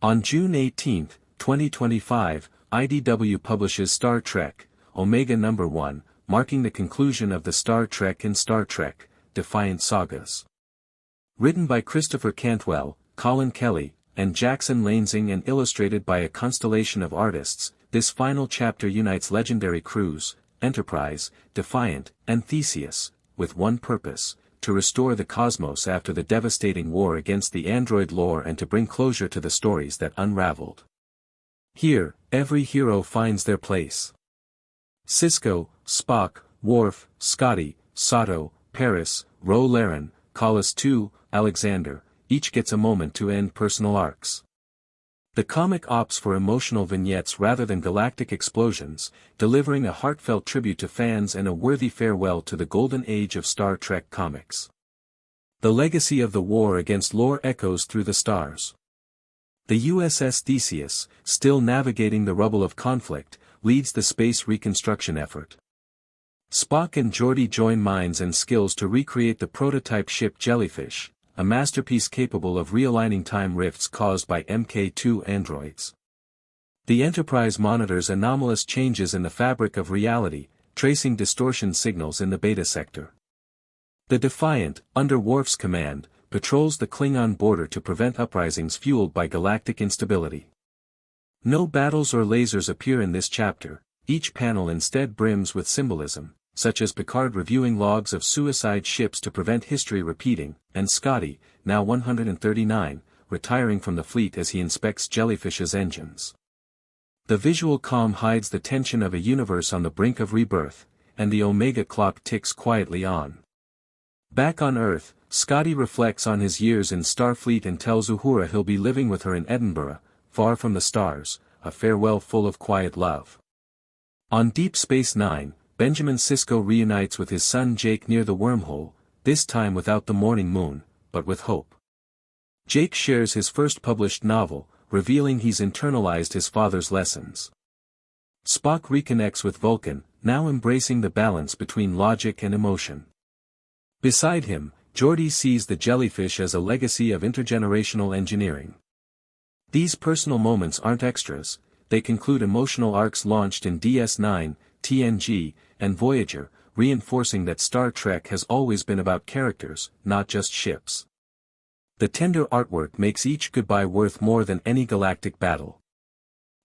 On June 18, 2025, IDW publishes Star Trek, Omega No. 1, marking the conclusion of the Star Trek and Star Trek, Defiant sagas. Written by Christopher Cantwell, Colin Kelly, and Jackson Lansing and illustrated by a constellation of artists, this final chapter unites legendary crews, Enterprise, Defiant, and Theseus, with one purpose: to restore the cosmos after the devastating war against the android lore and to bring closure to the stories that unraveled. Here, every hero finds their place. Sisko, Spock, Worf, Scotty, Sato, Paris, Ro Laren, Collis II, Alexander, each gets a moment to end personal arcs. The comic opts for emotional vignettes rather than galactic explosions, delivering a heartfelt tribute to fans and a worthy farewell to the golden age of Star Trek comics. The legacy of the war against lore echoes through the stars. The USS Theseus, still navigating the rubble of conflict, leads the space reconstruction effort. Spock and Geordi join minds and skills to recreate the prototype ship Jellyfish, a masterpiece capable of realigning time rifts caused by Mk2 androids. The Enterprise monitors anomalous changes in the fabric of reality, tracing distortion signals in the beta sector. The Defiant, under Worf's command, patrols the Klingon border to prevent uprisings fueled by galactic instability. No battles or lasers appear in this chapter, each panel instead brims with symbolism, such as Picard reviewing logs of suicide ships to prevent history repeating, and Scotty, now 139, retiring from the fleet as he inspects Jellyfish's engines. The visual calm hides the tension of a universe on the brink of rebirth, and the Omega clock ticks quietly on. Back on Earth, Scotty reflects on his years in Starfleet and tells Uhura he'll be living with her in Edinburgh, far from the stars, a farewell full of quiet love. On Deep Space Nine, Benjamin Sisko reunites with his son Jake near the wormhole, this time without the morning moon, but with hope. Jake shares his first published novel, revealing he's internalized his father's lessons. Spock reconnects with Vulcan, now embracing the balance between logic and emotion. Beside him, Geordi sees the Jellyfish as a legacy of intergenerational engineering. These personal moments aren't extras, they conclude emotional arcs launched in DS9, TNG, and Voyager, reinforcing that Star Trek has always been about characters, not just ships. The tender artwork makes each goodbye worth more than any galactic battle.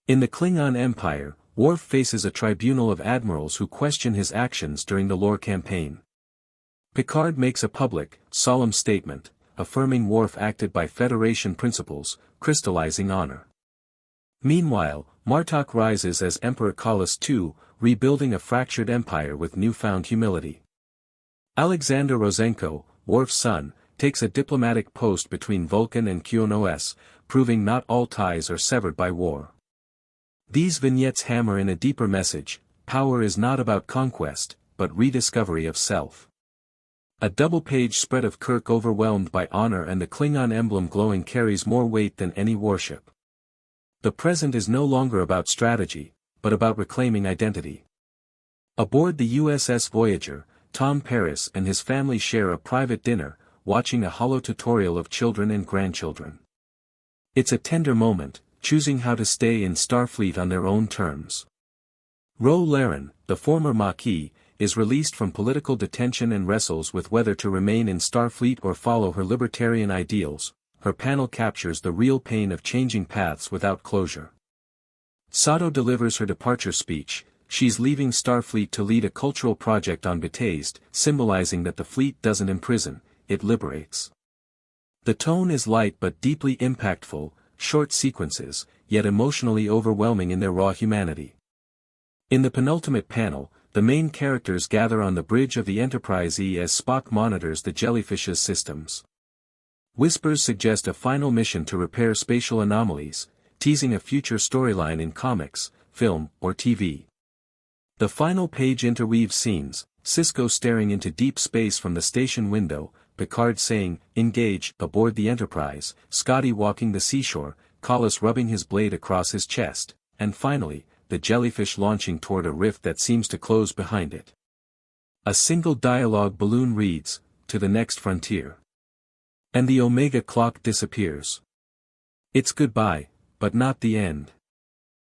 In the Klingon Empire, Worf faces a tribunal of admirals who question his actions during the lore campaign. Picard makes a public, solemn statement, affirming Worf acted by Federation principles, crystallizing honor. Meanwhile, Martok rises as Emperor Collis II, rebuilding a fractured empire with newfound humility. Alexander Rosenko, Worf's son, takes a diplomatic post between Vulcan and QNOS, proving not all ties are severed by war. These vignettes hammer in a deeper message: power is not about conquest, but rediscovery of self. A double-page spread of Kirk overwhelmed by honor and the Klingon emblem glowing carries more weight than any warship. The present is no longer about strategy, but about reclaiming identity. Aboard the USS Voyager, Tom Paris and his family share a private dinner, watching a holo tutorial of children and grandchildren. It's a tender moment, choosing how to stay in Starfleet on their own terms. Ro Laren, the former Maquis, is released from political detention and wrestles with whether to remain in Starfleet or follow her libertarian ideals. Her panel captures the real pain of changing paths without closure. Sato delivers her departure speech. She's leaving Starfleet to lead a cultural project on Bethesda, symbolizing that the fleet doesn't imprison, it liberates. The tone is light but deeply impactful, short sequences, yet emotionally overwhelming in their raw humanity. In the penultimate panel, the main characters gather on the bridge of the Enterprise E as Spock monitors the Jellyfish's systems. Whispers suggest a final mission to repair spatial anomalies, teasing a future storyline in comics, film, or TV. The final page interweaves scenes, Sisko staring into deep space from the station window, Picard saying, "Engage," aboard the Enterprise, Scotty walking the seashore, Collis rubbing his blade across his chest, and finally, the Jellyfish launching toward a rift that seems to close behind it. A single dialogue balloon reads, "To the next frontier." And the Omega clock disappears. It's goodbye, but not the end.